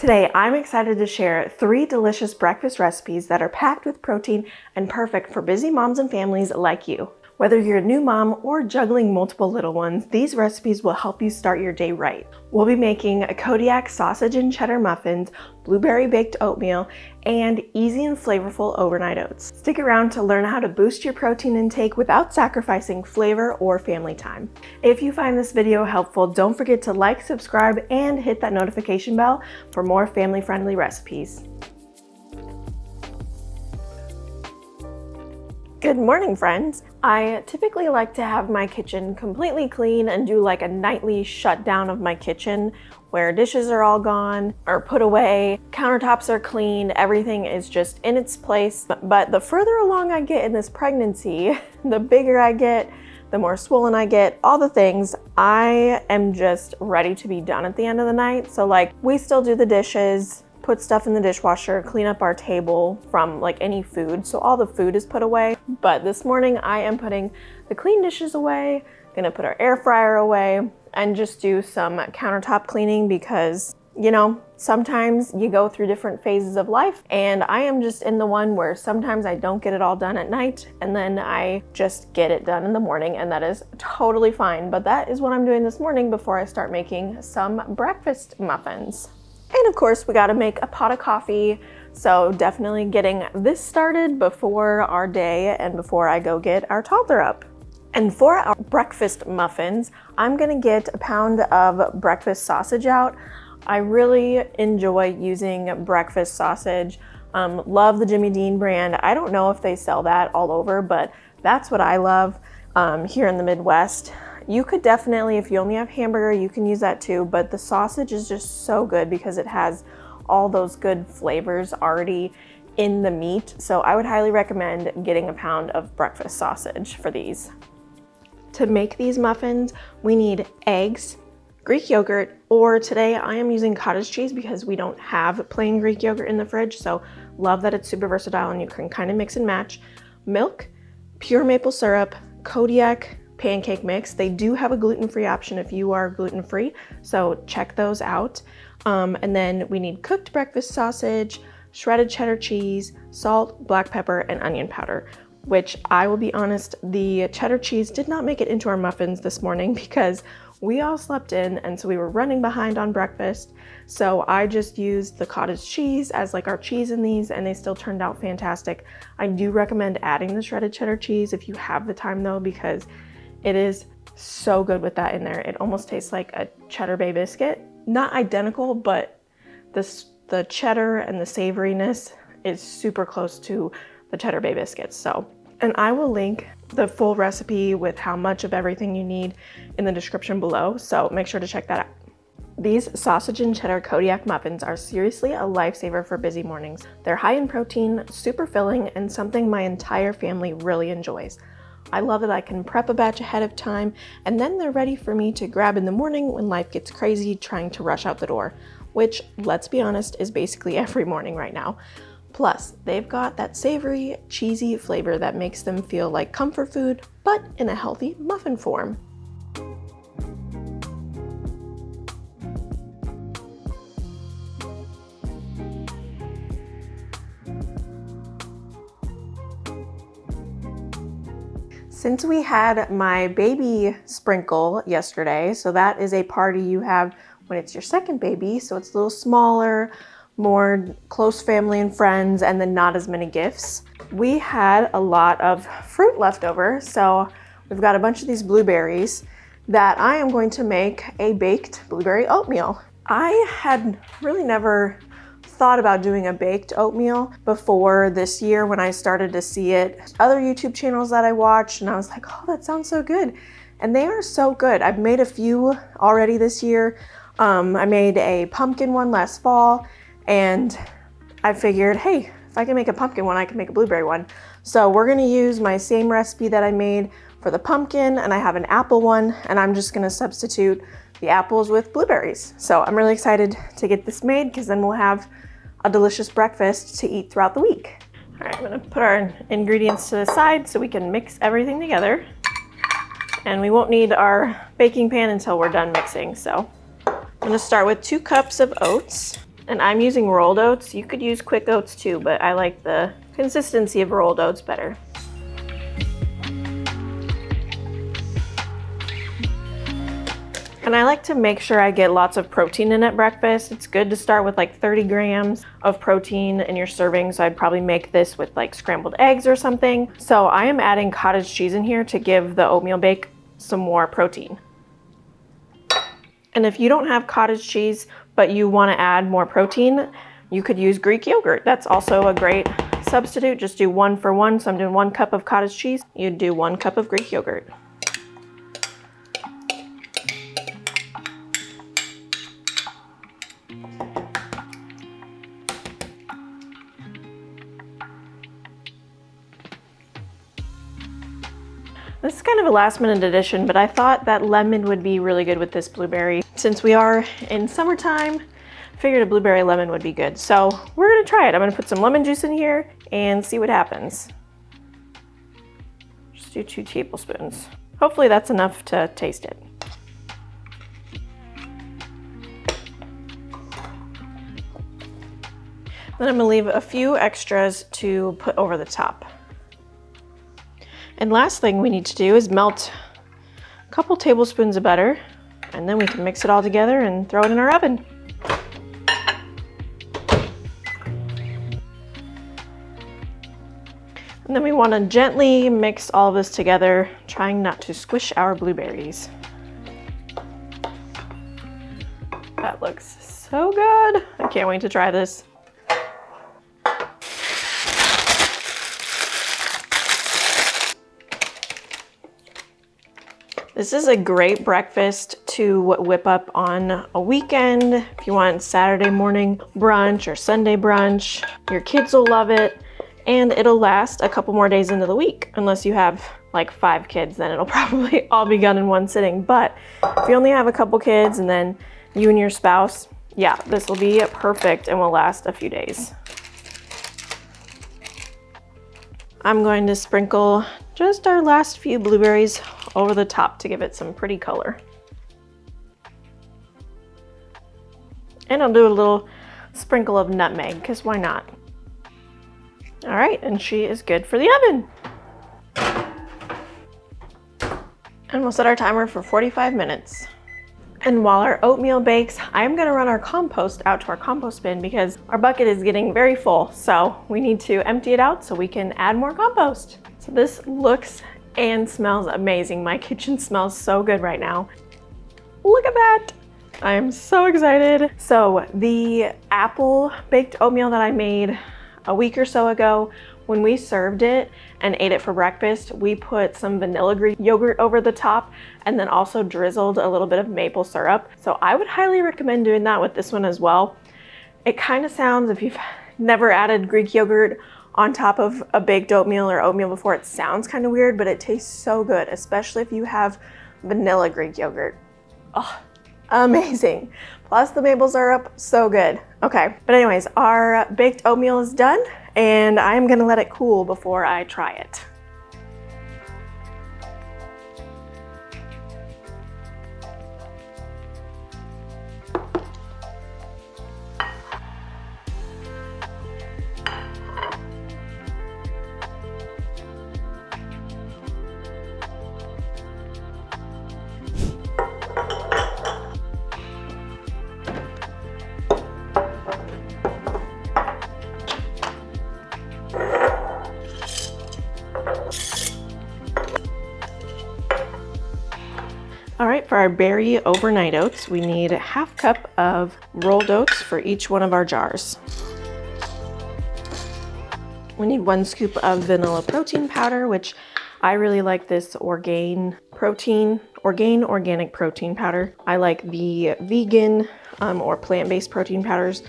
Today, I'm excited to share 3 delicious breakfast recipes that are packed with protein and perfect for busy moms and families like you. Whether you're a new mom or juggling multiple little ones, these recipes will help you start your day right. We'll be making a Kodiak sausage and cheddar muffins, blueberry baked oatmeal, and easy and flavorful overnight oats. Stick around to learn how to boost your protein intake without sacrificing flavor or family time. If you find this video helpful, don't forget to like, subscribe, and hit that notification bell for more family-friendly recipes. Good morning, friends. I typically like to have my kitchen completely clean and do like a nightly shutdown of my kitchen where dishes are all gone or put away, countertops are clean, everything is just in its place. But the further along I get in this pregnancy, the bigger I get, the more swollen I get, all the things, I am just ready to be done at the end of the night. So like we still do the dishes, put stuff in the dishwasher, clean up our table from like any food. So all the food is put away. But this morning I am putting the clean dishes away, gonna put our air fryer away, and just do some countertop cleaning because, you know, sometimes you go through different phases of life, and I am just in the one where sometimes I don't get it all done at night and then I just get it done in the morning, and that is totally fine. But that is what I'm doing this morning before I start making some breakfast muffins. And of course, we gotta make a pot of coffee. So definitely getting this started before our day and before I go get our toddler up. And for our breakfast muffins, I'm gonna get a pound of breakfast sausage out. I really enjoy using breakfast sausage. Love the Jimmy Dean brand. I don't know if they sell that all over, but that's what I love here in the Midwest. You could definitely, if you only have hamburger, you can use that too, but the sausage is just so good because it has all those good flavors already in the meat. So I would highly recommend getting a pound of breakfast sausage for these. To make these muffins, we need eggs, Greek yogurt, or today I am using cottage cheese because we don't have plain Greek yogurt in the fridge. So love that it's super versatile and you can kind of mix and match. Milk, pure maple syrup, Kodiak pancake mix. They do have a gluten-free option if you are gluten-free, so check those out. And then we need cooked breakfast sausage, shredded cheddar cheese, salt, black pepper, and onion powder, which I will be honest, the cheddar cheese did not make it into our muffins this morning because we all slept in and so we were running behind on breakfast. So I just used the cottage cheese as like our cheese in these, and they still turned out fantastic. I do recommend adding the shredded cheddar cheese if you have the time though, because it is so good with that in there. It almost tastes like a Cheddar Bay biscuit. Not identical, but the cheddar and the savoriness is super close to the Cheddar Bay biscuits. So, and I will link the full recipe with how much of everything you need in the description below. So make sure to check that out. These sausage and cheddar Kodiak muffins are seriously a lifesaver for busy mornings. They're high in protein, super filling, and something my entire family really enjoys. I love that I can prep a batch ahead of time, and then they're ready for me to grab in the morning when life gets crazy trying to rush out the door, which, let's be honest, is basically every morning right now. Plus, they've got that savory, cheesy flavor that makes them feel like comfort food, but in a healthy muffin form. Since we had my baby sprinkle yesterday, so that is a party you have when it's your second baby, so it's a little smaller, more close family and friends, and then not as many gifts. We had a lot of fruit left over, so we've got a bunch of these blueberries that I am going to make a baked blueberry oatmeal. I had really never thought about doing a baked oatmeal before this year when I started to see it. Other YouTube channels that I watched, and I was like, oh, that sounds so good. And they are so good. I've made a few already this year. I made a pumpkin one last fall, and I figured, hey, if I can make a pumpkin one, I can make a blueberry one. So we're gonna use my same recipe that I made for the pumpkin, and I have an apple one, and I'm just gonna substitute the apples with blueberries. So I'm really excited to get this made because then we'll have a delicious breakfast to eat throughout the week. All right, I'm gonna put our ingredients to the side so we can mix everything together. And we won't need our baking pan until we're done mixing. So I'm gonna start with 2 cups of oats. And I'm using rolled oats. You could use quick oats too, but I like the consistency of rolled oats better. And I like to make sure I get lots of protein in at breakfast. It's good to start with like 30 grams of protein in your serving. So I'd probably make this with like scrambled eggs or something. So I am adding cottage cheese in here to give the oatmeal bake some more protein. And if you don't have cottage cheese, but you want to add more protein, you could use Greek yogurt. That's also a great substitute. Just do 1 for 1. So I'm doing 1 cup of cottage cheese. You'd do 1 cup of Greek yogurt. This is kind of a last minute addition, but I thought that lemon would be really good with this blueberry. Since we are in summertime, I figured a blueberry lemon would be good. So we're gonna try it. I'm gonna put some lemon juice in here and see what happens. Just do 2 tablespoons. Hopefully that's enough to taste it. Then I'm gonna leave a few extras to put over the top. And last thing we need to do is melt a couple tablespoons of butter, and then we can mix it all together and throw it in our oven. And then we want to gently mix all of this together, trying not to squish our blueberries. That looks so good. I can't wait to try this. This is a great breakfast to whip up on a weekend. If you want Saturday morning brunch or Sunday brunch, your kids will love it, and it'll last a couple more days into the week. Unless you have like 5 kids, then it'll probably all be done in one sitting. But if you only have a couple kids and then you and your spouse, yeah, this will be perfect and will last a few days. I'm going to sprinkle just our last few blueberries over the top to give it some pretty color. And I'll do a little sprinkle of nutmeg, because why not? All right, and she is good for the oven. And we'll set our timer for 45 minutes. And while our oatmeal bakes, I'm gonna run our compost out to our compost bin because our bucket is getting very full. So we need to empty it out so we can add more compost. So this looks and smells amazing. My kitchen smells so good right now. Look at that. I am so excited. So the apple baked oatmeal that I made a week or so ago, when we served it and ate it for breakfast, we put some vanilla Greek yogurt over the top and then also drizzled a little bit of maple syrup. So I would highly recommend doing that with this one as well. It kind of sounds, if you've never added Greek yogurt on top of a baked oatmeal or oatmeal before, it sounds kind of weird, but it tastes so good, especially if you have vanilla Greek yogurt. Oh, amazing. Plus the maple syrup, so good. Okay, but anyways, our baked oatmeal is done and I'm gonna let it cool before I try it. All right, for our berry overnight oats, we need a half cup of rolled oats for each one of our jars. We need 1 scoop of vanilla protein powder, which I really like this organic protein powder. I like the vegan or plant-based protein powders.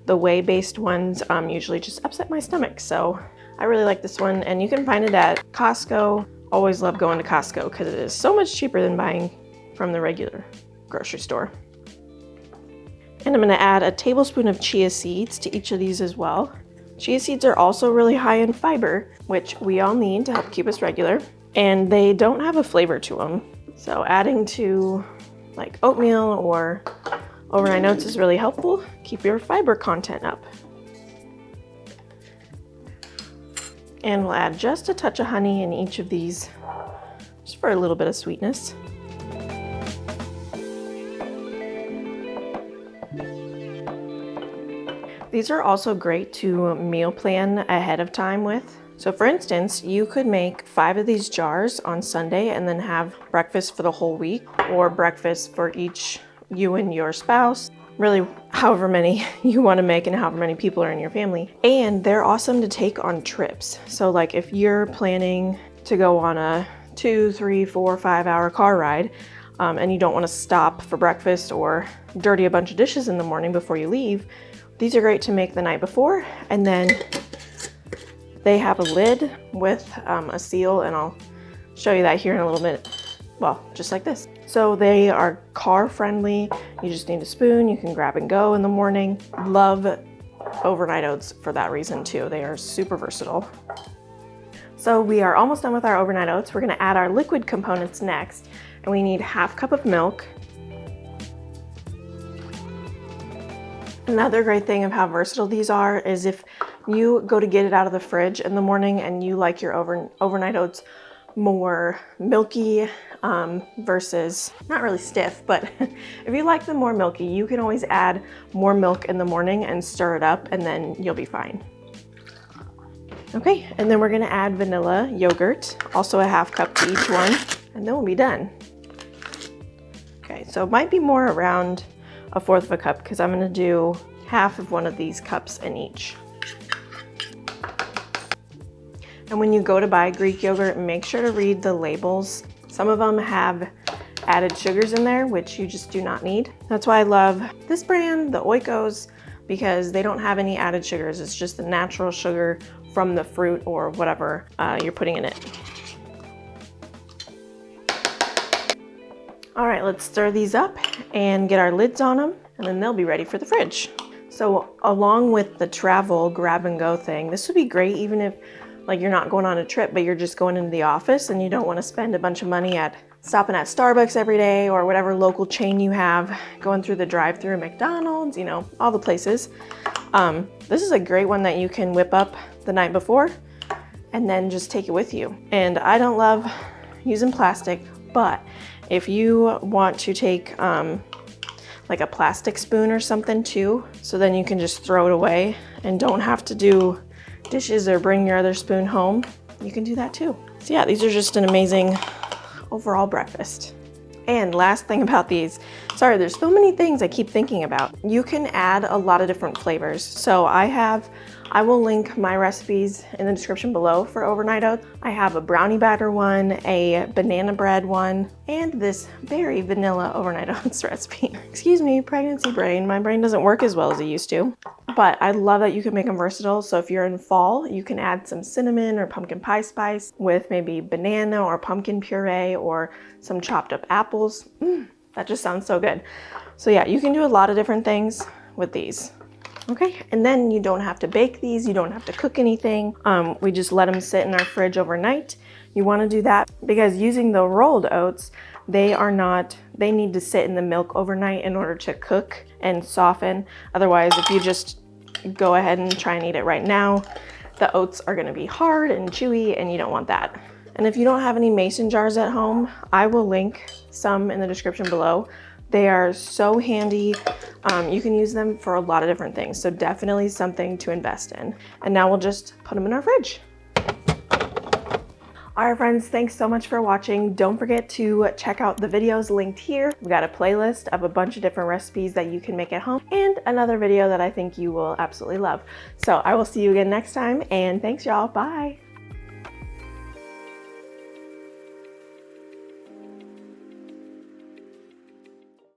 The whey-based ones usually just upset my stomach, so I really like this one, and you can find it at Costco. Always love going to Costco because it is so much cheaper than buying from the regular grocery store. And I'm gonna add a tablespoon of chia seeds to each of these as well. Chia seeds are also really high in fiber, which we all need to help keep us regular, and they don't have a flavor to them. So adding to like oatmeal or Overnight oats is really helpful. Keep your fiber content up. And we'll add just a touch of honey in each of these, just for a little bit of sweetness. These are also great to meal plan ahead of time with. So for instance, you could make 5 of these jars on Sunday and then have breakfast for the whole week, or breakfast for each you and your spouse, really however many you want to make and however many people are in your family. And they're awesome to take on trips. So like if you're planning to go on a 2, 3, 4, 5 hour car ride, and you don't want to stop for breakfast or dirty a bunch of dishes in the morning before you leave, these are great to make the night before. And then they have a lid with a seal, and I'll show you that here in a little bit. Well, just like this. So they are car friendly. You just need a spoon. You can grab and go in the morning. Love overnight oats for that reason too. They are super versatile. So we are almost done with our overnight oats. We're gonna add our liquid components next. And we need 1/2 cup of milk. Another great thing of how versatile these are is if you go to get it out of the fridge in the morning and you like your overnight oats more milky versus not really stiff, but if you like them more milky, you can always add more milk in the morning and stir it up, and then you'll be fine. Okay, and then we're gonna add vanilla yogurt, also a 1/2 cup to each one, and then we'll be done. Okay, so it might be more around 1/4 of a cup because I'm gonna do 1/2 of one of these cups in each. And when you go to buy Greek yogurt, make sure to read the labels. Some of them have added sugars in there, which you just do not need. That's why I love this brand, the Oikos, because they don't have any added sugars. It's just the natural sugar from the fruit or whatever you're putting in it. All right, let's stir these up and get our lids on them, and then they'll be ready for the fridge. So along with the travel grab and go thing, this would be great even if like you're not going on a trip, but you're just going into the office and you don't want to spend a bunch of money at stopping at Starbucks every day or whatever local chain you have, going through the drive-through McDonald's, you know, all the places. This is a great one that you can whip up the night before and then just take it with you. And I don't love using plastic, but if you want to take like a plastic spoon or something too, so then you can just throw it away and don't have to do dishes or bring your other spoon home, you can do that too. So yeah, these are just an amazing overall breakfast. And last thing about these, sorry, there's so many things I keep thinking about. You can add a lot of different flavors. So I will link my recipes in the description below for overnight oats. I have a brownie batter one, a banana bread one, and this very vanilla overnight oats recipe. Excuse me, pregnancy brain. My brain doesn't work as well as it used to. But I love that you can make them versatile. So if you're in fall, you can add some cinnamon or pumpkin pie spice with maybe banana or pumpkin puree or some chopped up apples. That just sounds so good. So yeah, you can do a lot of different things with these. Okay, and then you don't have to bake these, you don't have to cook anything. We just let them sit in our fridge overnight. You want to do that because using the rolled oats, they need to sit in the milk overnight in order to cook and soften. Otherwise, if you just go ahead and try and eat it right now, the oats are going to be hard and chewy, and you don't want that. And if you don't have any mason jars at home, I will link some in the description below. They are so handy. You can use them for a lot of different things. So definitely something to invest in. And now we'll just put them in our fridge. All right, friends, thanks so much for watching. Don't forget to check out the videos linked here. We've got a playlist of a bunch of different recipes that you can make at home and another video that I think you will absolutely love. So I will see you again next time, and thanks y'all, bye.